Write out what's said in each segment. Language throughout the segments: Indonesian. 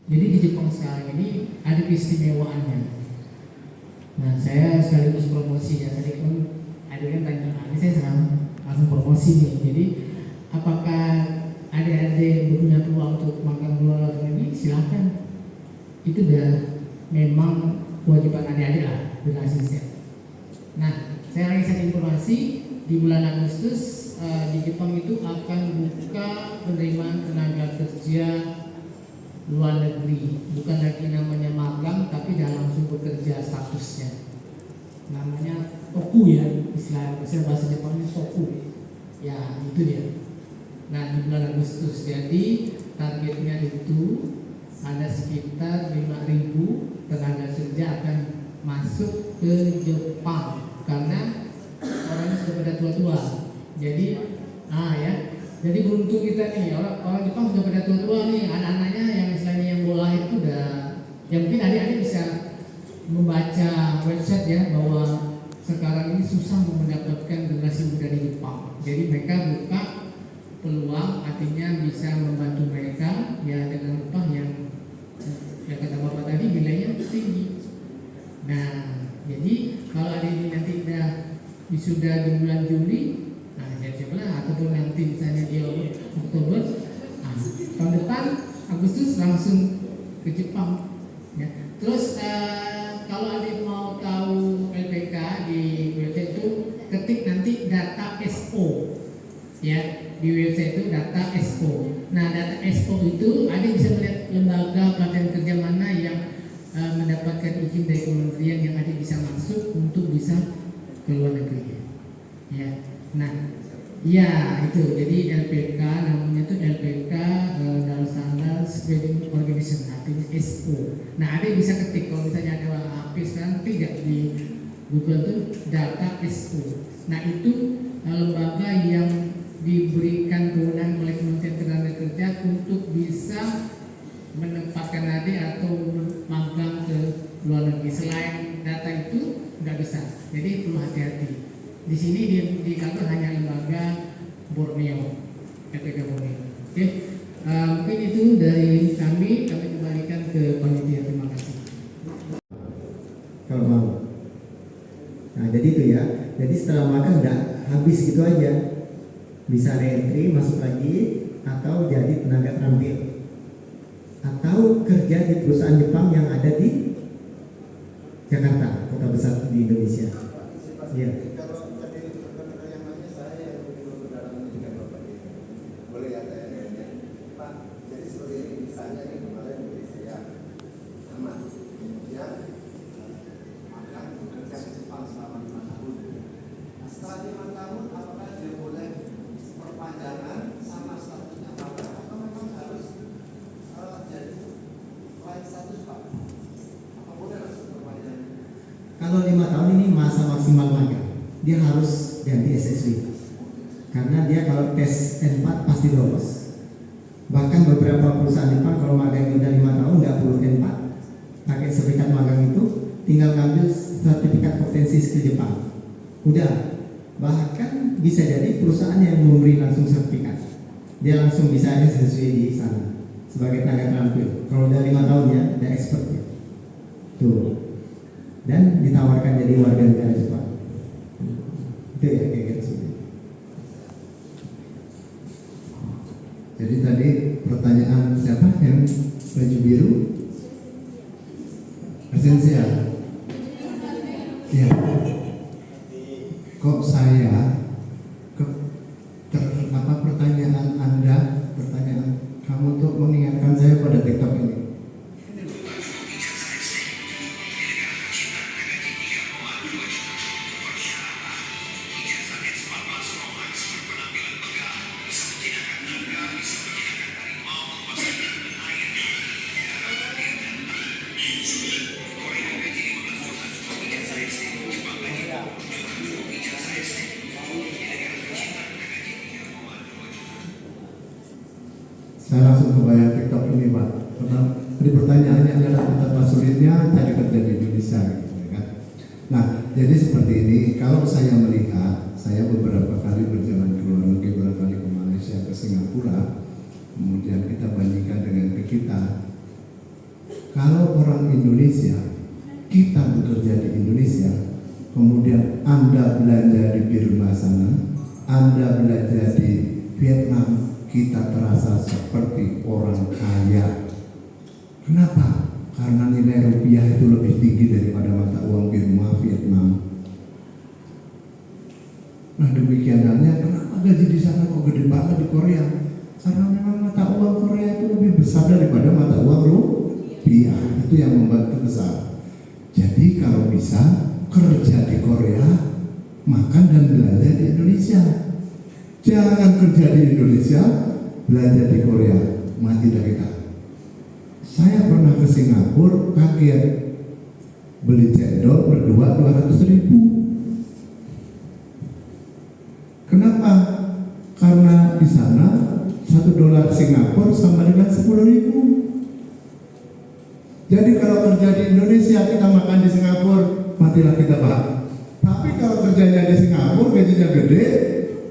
Jadi di Jepang sekarang ini ada keistimewaannya. Nah, saya sekaligus promosi ya, tadi kan ada yang tanya, ini saya sekarang langsung promosi nih. Jadi apakah adik-adik punya peluang untuk magang luar negeri? Silahkan. Itu udah memang kewajiban adik-adik lah, dengan asisten. Nah, saya lagi satu informasi di bulan Agustus di Jepang itu akan buka penerimaan tenaga kerja luar negeri, bukan lagi namanya magang tapi dah langsung bekerja statusnya, namanya toku ya, istilah bahasa Jepangnya toku ya, itu dia. Nah, di bulan Agustus, jadi targetnya itu ada sekitar 5.000 tenaga kerja akan masuk ke Jepang karena orangnya sudah pada tua-tua. Jadi jadi beruntung kita nih, orang Jepang sudah pada tua-tua nih, anak-anaknya yang istilahnya yang bola itu udah, ya mungkin adik-adik bisa membaca website ya, bahwa sekarang ini susah mendapatkan generasi muda di Jepang. Jadi mereka buka peluang, artinya bisa membantu mereka ya dengan upah yang kata Bapak tadi nilainya tinggi. Nah, jadi kalau ada ini nanti udah wisuda di bulan Juli, nah siap-siaplah, ataupun nanti misalnya di Oktober, nah, tahun depan Agustus langsung ke Jepang ya. Terus kalau ada yang mau tahu LPK di website itu ketik nanti data SO ya, di website itu data SO. Nah, data SO itu ada bisa melihat lembaga pelatihan kerja mana yang mendapatkan izin dari kementerian yang ada bisa masuk untuk bisa ke luar negeri ya. Nah, ya itu, jadi LPK namanya itu LPK dalam standar Screening Organization, artinya SO. Nah, ada yang bisa ketik, kalau misalnya ada HP sekarang tidak di Google itu data SO. Nah, itu lembaga yang diberikan kewenangan oleh Kementerian Tenagakerja untuk bisa menempatkan adik atau magang ke luar negeri. Selain data itu nggak bisa, jadi perlu hati-hati. Di sini di kantor hanya lembaga Borneo, LPK Borneo. Oke, mungkin itu dari kami kembalikan ke panitia. Terima kasih. Kalau mau. Nah, jadi itu ya. Jadi setelah magang nggak habis gitu aja. Bisa reentry, masuk lagi, atau jadi tenaga terampil, atau kerja di perusahaan Jepang yang ada di Jakarta, kota besar di Indonesia. Iya. Boleh ya, Pak. Jadi seperti ini, misalnya ini kemarin saya sama, kemudian akan bekerja di Jepang selama 5 tahun. Nah, setelah 5 tahun, apakah dia boleh perpanjangan sama statusnya magang atau memang harus jadi lain status, Pak? Apa boleh langsung perpanjangan? Kalau 5 tahun ini masa maksimal magang, dia harus ganti SSW. Karena dia kalau tes N4 pasti lolos. Bahkan beberapa perusahaan Jepang kalau magang udah 5 tahun nggak perlu N4. Pakai sertifikat magang itu, tinggal ngambil sertifikat kompetensi skill Jepang. Udah. Bahkan bisa jadi perusahaan yang memberi langsung sertifikat, dia langsung bisa aja sesuai di sana sebagai tenaga terampil. Kalau udah 5 tahun ya, udah expert ya. Tuh. Dan ditawarkan jadi warga negara Jepang. Itu ya kayak gitu. Jadi tadi pertanyaan siapa yang baju biru? Esensial. Iya. Kok saya pertanyaan Anda, pertanyaan kamu tuh mengingatkan saya pada TikTok ini. Saya langsung kebayang TikTok ini, Pak. Karena di pertanyaannya adalah betapa sulitnya cari kerja di Indonesia, gitu, kan? Nah, jadi seperti ini. Kalau saya melihat, saya beberapa kali berjalan ke luar negeri, beberapa kali ke Malaysia, ke Singapura, kemudian kita bandingkan dengan ke kita, kalau orang Indonesia, kita bekerja di Indonesia, kemudian Anda belanja di Burma sana, Anda belanja di Vietnam, kita terasa seperti orang kaya. Kenapa? Karena nilai rupiah itu lebih tinggi daripada mata uang Burma, Vietnam. Nah demikian halnya, kenapa gaji di sana kok gede banget di Korea? Karena memang mata uang Korea itu lebih besar daripada mata uang rupiah. Itu yang membuat itu besar. Jadi kalau bisa kerja di Korea, makan dan belanja di Indonesia. Jangan kerja di Indonesia, belanja di Korea, mati dah kita. Saya pernah ke Singapura, kaget beli cendol berdua 200.000. Kenapa? Karena di sana $1 Singapura sama dengan 10.000. Jadi kalau kerja di Indonesia kita makan di Singapura, matilah kita Pak. Tapi kalau kerjanya di Singapura gajinya gede,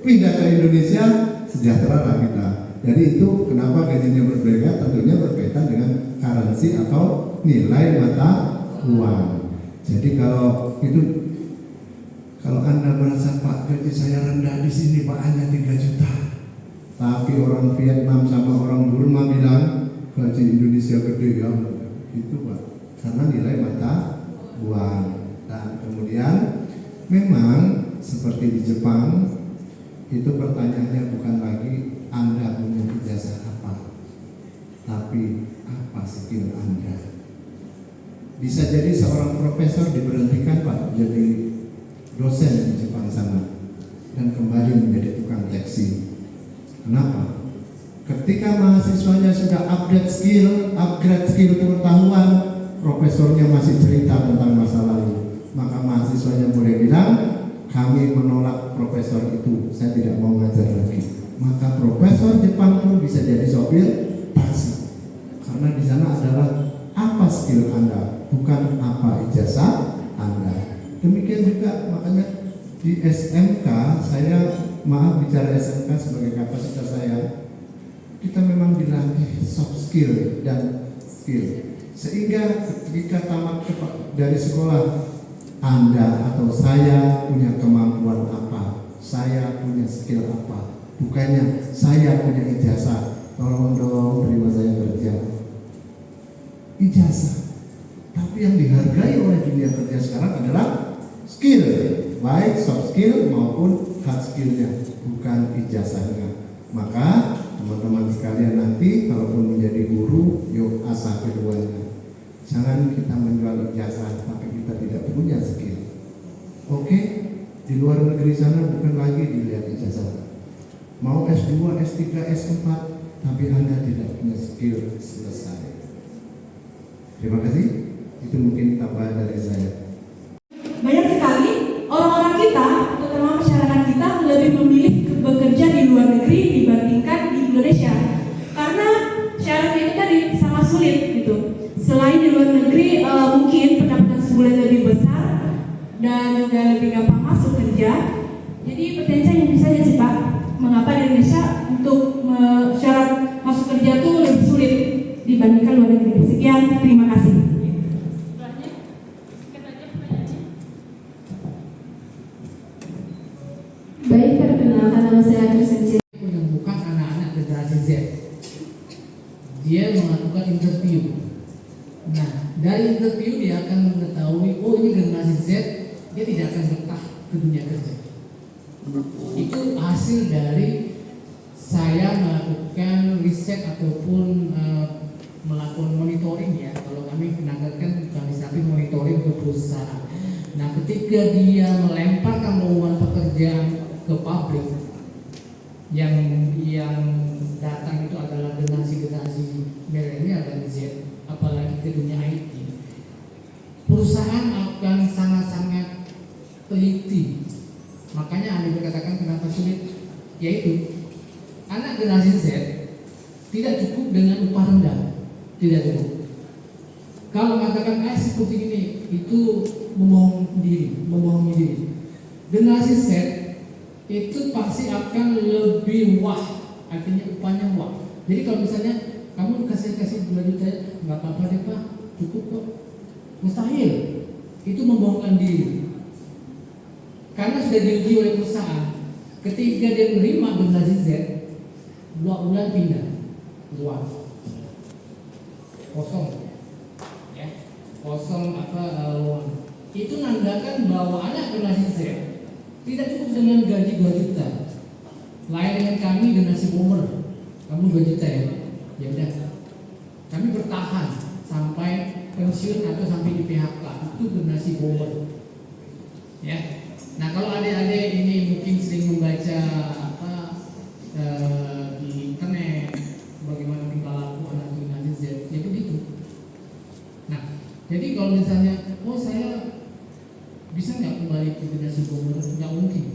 pindah ke Indonesia, sejahtera lah kita. Jadi itu kenapa gajinya berbeda, tentunya berkaitan dengan currency atau nilai mata uang. Jadi kalau Anda merasa Pak gaji saya rendah di sini Pak hanya 3 juta, tapi orang Vietnam sama orang Burma bilang gaji Indonesia gede ya, itu Pak, karena nilai mata uang. Dan kemudian memang seperti di Jepang itu pertanyaannya bukan lagi Anda punya ijazah apa, tapi apa skill Anda. Bisa jadi seorang profesor diberhentikan Pak jadi dosen di Jepang sana dan kembali menjadi tukang taksi. Kenapa? Ketika mahasiswanya sudah upgrade skill pengetahuan, profesornya masih cerita tentang masa lalu, maka mahasiswanya boleh bilang, kami menolak profesor itu, saya tidak mau ngajar lagi. Maka profesor Jepang pun bisa jadi sopir taksi, karena di sana adalah apa skill Anda, bukan apa ijazah Anda. Demikian juga makanya di SMK, saya maaf bicara SMK sebagai kapasitas saya, kita memang dilatih soft skill dan skill, sehingga ketika tamat dari sekolah, Anda atau saya punya kemampuan apa, saya punya skill apa, bukannya saya punya ijazah, tolong dong terima saya kerja, ijazah. Tapi yang dihargai oleh dunia kerja sekarang adalah skill, baik soft skill maupun hard skillnya, bukan ijazahnya. Maka teman-teman sekalian nanti kalaupun menjadi guru, yuk asah keduanya. Jangan kita menjual ijazah tapi kita tidak punya skill. Oke, di luar negeri sana bukan lagi dilihat ijazah. Mau S2, S3, S4, tapi Anda tidak punya skill, selesai. Terima kasih. Itu mungkin tambahan dari saya. Banyak sekali orang-orang kita, terutama masyarakat kita, lebih memilih bekerja di luar negeri dibandingkan di Indonesia. Karena syaratnya itu tadi sangat sulit gitu. Selain di luar negeri mungkin pendapatan sebulan lebih besar dan juga lebih gampang masuk kerja. Jadi pertanyaan bisa aja sih Pak, mengapa di Indonesia untuk syarat masuk kerja itu lebih sulit dibandingkan luar negeri? Sekian, terima kasih. Baik, perkenalkan nama saya Kristensia. Menemukan anak-anak generasi Z. Dia melakukan interview. Nah, dari interview dia akan mengetahui, oh ini generasi Z, dia tidak akan betah ke dunia kerja. Itu hasil dari saya melakukan riset ataupun melakukan monitoring ya. Kalau kami menanggalkan kami sampai monitoring ke perusahaan. Nah, ketika dia melemparkan lowongan pekerjaan ke pabrik yang datang itu adalah generasi milenial dan Z, apalagi ke dunia IT, perusahaan akan sangat-sangat teliti. Makanya Anda berkatakan kenapa sulit, yaitu anak generasi Z tidak cukup dengan upah rendah, tidak cukup. Kalau mengatakan seperti ini, itu membohongi diri. Generasi Z itu pasti akan lebih wah, artinya upahnya wah. Jadi kalau misalnya kamu kasih 2 juta, nggak apa-apa deh Pak, cukup kok. Mustahil. Itu membohongkan diri. Karena sudah diuji oleh perusahaan. Ketika dia menerima generasi Z, 2 bulan pindah luar, kosong, ya, kosong luar. Itu nandakan bahwa anak generasi Z tidak cukup dengan gaji 2 juta. Lain dengan kami generasi boomer, kamu 2 juta ya, ya udah. Kami bertahan sampai pensiun atau sampai di PHK. Itu generasi boomer, ya. Nah kalau adik-adik ini mungkin sering membaca di internet bagaimana tingkah laku anak generasi Z, ya begitu. Nah, jadi kalau misalnya, oh saya bisa nggak kembali ke generasi boomer? Nggak mungkin.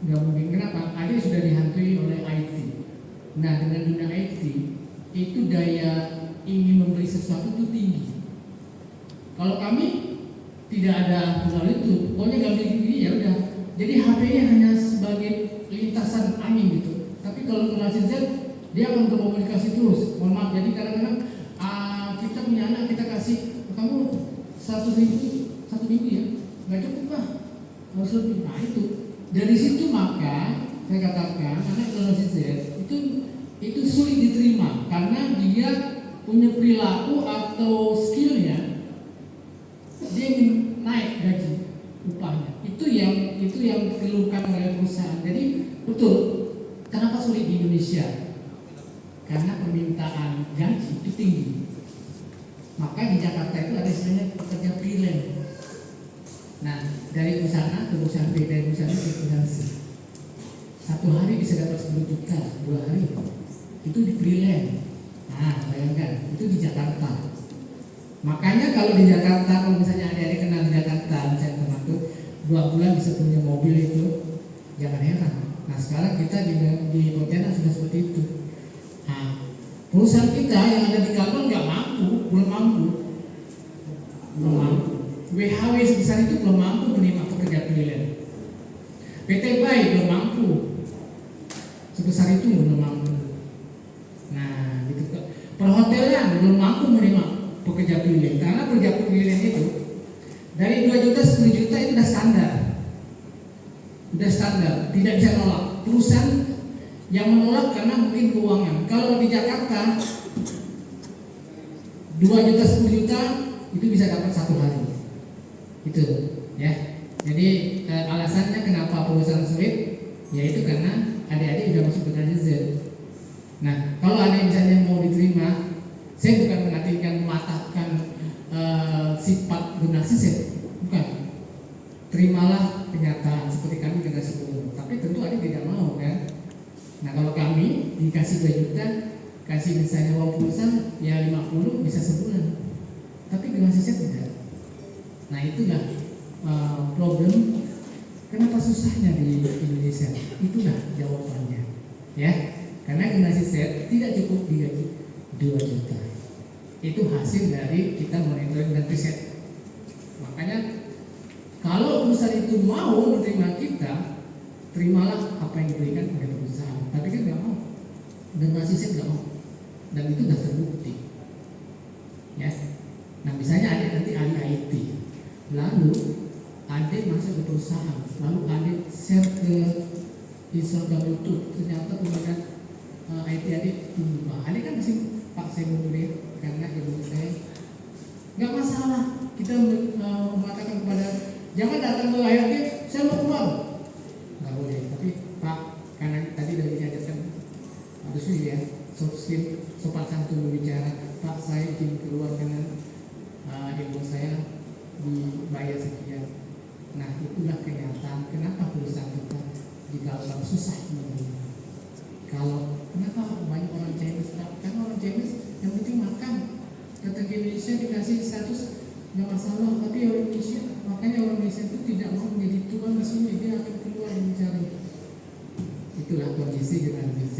Nggak mungkin. Kenapa? Adik sudah dihantui oleh IT. Nah dengan dunia IT itu daya ingin membeli sesuatu itu tinggi. Kalau kami tidak ada hal itu, pokoknya nggak beli gini ya udah. Jadi HP-nya hanya sebagai lintasan angin gitu. Tapi kalau generasi Z dia akan berkomunikasi terus. Mohon maaf, jadi kadang-kadang kita punya anak kita kasih kamu 100.000 1 minggu ya, nggak cukup lah, harus lebih. Nah itu dari situ maka saya katakan anak generasi Z itu sulit diterima karena dia punya perilaku atau skillnya dia ingin naik gaji upahnya. Itu yang dikeluhkan oleh perusahaan. Jadi betul, kenapa sulit di Indonesia? Karena permintaan gaji itu tinggi. Maka di Jakarta itu ada istilahnya pekerja freelance. Nah dari perusahaan A ke perusahaan B, dari perusahaan B ke perusahaan C, 1 hari bisa dapat 10 juta, 2 hari itu di freelance. Nah bayangkan itu di Jakarta. Makanya kalau di Jakarta, kalau misalnya adik-adik kenal di Jakarta, misalnya termasuk 2 bulan bisa punya mobil itu, jangan heran. Nah sekarang kita di Pontianak sudah seperti itu. Nah, perusahaan kita yang ada di Kalbar nggak mampu, belum mampu. WHW sebesar itu belum mampu menerima pekerja freelance. PT Bay belum mampu, sebesar itu belum mampu. Nah, gitu. Perhotelan belum mampu menerima pekerja freelance, karena pekerja freelance itu dari 2 juta 10 juta itu udah standar, tidak bisa nolak. Perusahaan yang menolak karena mungkin keuangan. Kalau di Jakarta 2 juta 10 juta itu bisa dapat 1 hari, itu ya. Jadi alasannya kenapa perusahaan sulit, yaitu karena adik-adik sudah masuk generasi Z. Nah kalau adik misalnya mau diterima, saya bukan menartikan mematahkan sifat generasi Z, bukan. Terimalah kenyataan seperti kami generasi boomer. Tapi tentu adik tidak mau kan. Nah kalau kami dikasih 2 juta, kasih misalnya uang pulsa ya 50 bisa sebulan. Tapi generasi Z tidak. Nah itulah problem. Kenapa susahnya di Indonesia? Itulah jawabannya, ya. Karena generasi Z tidak cukup digaji 2 juta. Itu hasil dari kita monitoring dan riset. Makanya kalau perusahaan itu mau menerima kita, terimalah apa yang diberikan oleh perusahaan. Tapi kan nggak mau, generasi Z nggak mau, dan itu sudah terbukti. Ya, nah misalnya ada nanti ahli IT, lalu adik masuk ke perusahaan, lalu adik share ke Instagram YouTube, ternyata kemudian IT adik tumbuh. Adik kan masih Pak saya murid karena ilmu saya nggak masalah. Kita mengatakan kepada jangan datang ke HRD, saya mau keluar, nggak boleh. Tapi Pak, karena tadi sudah diajarkan harus ya soft skill, sopan santun berbicara. Pak, saya ingin keluar dengan ilmu saya dibayar sekian. Nah itulah kenyataan kenapa perusahaan kita jika orang susah menerima. Kalau kenapa banyak orang Chinese? Karena orang Chinese yang penting makan. Datang ke Indonesia dikasih status nggak masalah, tapi orang Indonesia, makanya orang Indonesia itu tidak mau menjadi tuan di sini, dia akan keluar mencari. Itulah kondisi generasi Z.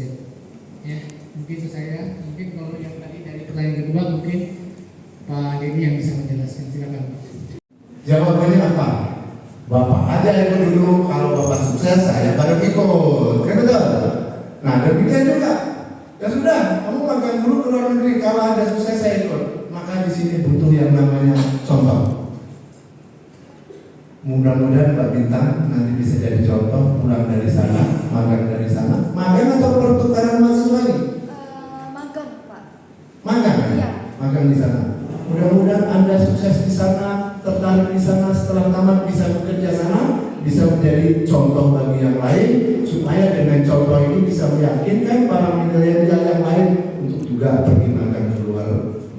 Ya, mungkin itu saya. Mungkin kalau yang tadi dari pertanyaan kedua mungkin Pak Denny yang bisa menjelaskan. Silakan. Jawabannya apa? Bapak aja ikut dulu, kalau Bapak sukses saya baru ikut, kan betul? Nah demikian juga, ya sudah, kamu makan dulu ke luar negeri, kalau ada sukses saya ikut. Makanya yang namanya contoh. Mudah-mudahan Mbak Bintang nanti bisa jadi contoh, pulang dari sana, magang dari sana. Magang atau pertukaran mahasiswa ini? Magang, Pak. Magang? Iya. Magang di sana. Mudah-mudahan Anda sukses di sana, tertarik di sana, setelah tamat bisa bekerja sana, bisa menjadi contoh bagi yang lain, supaya dengan contoh ini bisa meyakinkan para milenial yang lain untuk juga pergi magang ke luar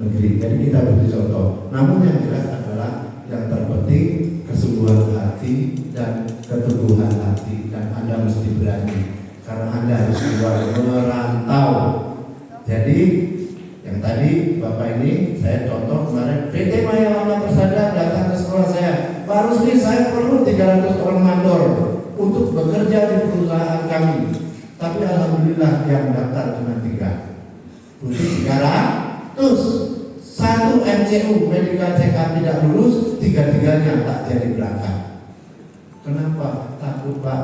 negeri. Jadi kita butuh contoh. Namun yang jelas adalah yang terpenting kesungguhan hati dan keteguhan hati, dan Anda mesti berani karena Anda harus keluar merantau. Jadi yang tadi Bapak ini saya contoh kemarin PT Maya Wana Persada datang ke sekolah saya. Pak Rusli, saya perlu 300 orang mandor untuk bekerja di perusahaan kami. Tapi alhamdulillah yang daftar cuma 3. Untuk 300. Satu MCU medical check up tidak lulus, 3-tiganya tak jadi berangkat. Kenapa? Takut Pak.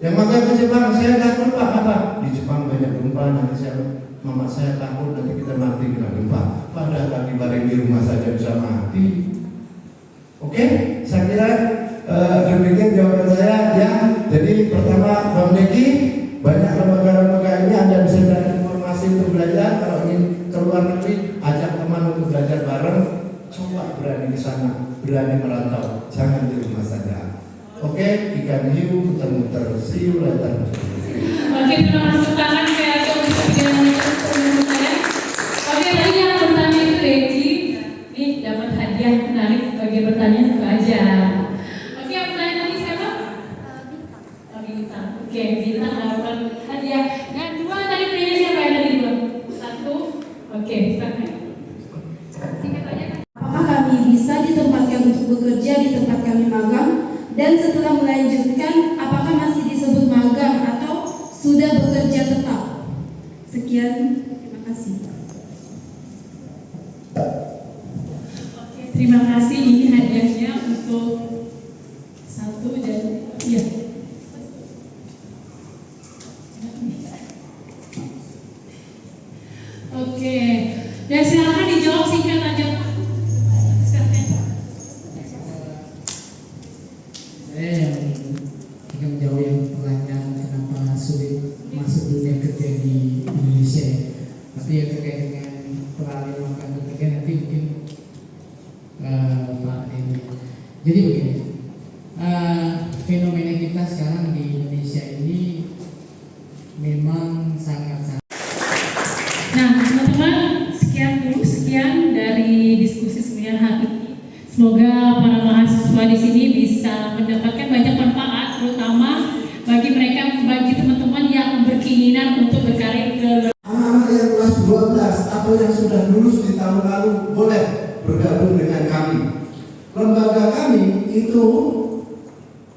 Yang magang ke Jepang, saya takut Pak. Apa? Di Jepang banyak gempa, nanti mama saya takut nanti kita mati kena gempa. Padahal kaki baring di rumah saja bisa mati. Oke, saya kira demikian jawaban saya. Ya, jadi pertama Bang Neki, banyak lembaga-lembaga ini Anda bisa dapat informasi untuk belajar. Kalau ingin keluar negeri, ajak teman untuk belajar bareng. Coba berani di sana, berani merantau, jangan di rumah saja. Oke, ikan hiu muter-muter, see you later. Oke, terima kasih tangan saya Komisi 3 saya. Oke, tadi yang bertanya itu Regi, ini dapat hadiah menarik bagi pertanyaan itu aja. Oke, yang bertanya tadi siapa? Bintang. Oke, Bintang dapat hadiah. Dan 2 tadi punya siapa yang tadi 2? 1. Oke, silakan. Singkat aja. Apakah kami bisa ditempatkan untuk bekerja di tempat kami magang? Dan setelah melanjutkan, apakah masih disebut magang atau sudah bekerja tetap? Sekian, terima kasih. Oke, terima kasih. Ini hadiahnya untuk 1 dan iya. Oke, dan silakan dijawab singkat aja Pak. Saya yang akan menjawab yang pertanyaan kenapa sulit masuk dunia kerja di Indonesia. Tapi yang terkait dengan peralihan makan ketiga nanti mungkin Pak Edi. Jadi begini, fenomena kita sekarang di Indonesia ini memang sangat-sangat. Nah, teman-teman, sekian dari diskusi seminar hari ini. Semoga para mahasiswa di sini bisa mendapatkan banyak manfaat, terutama bagi teman-teman yang berkeinginan untuk berkarir ke Anak-anak yang kelas 12 atau yang sudah lulus di tahun lalu boleh bergabung dengan kami. Lembaga kami itu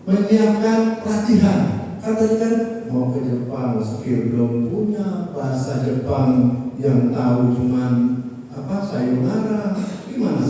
menyiapkan pelatihan. Kan tadi kan mau ke Jepang, skill belum punya, bahasa Jepang yang tahu cuman sayonara, gimana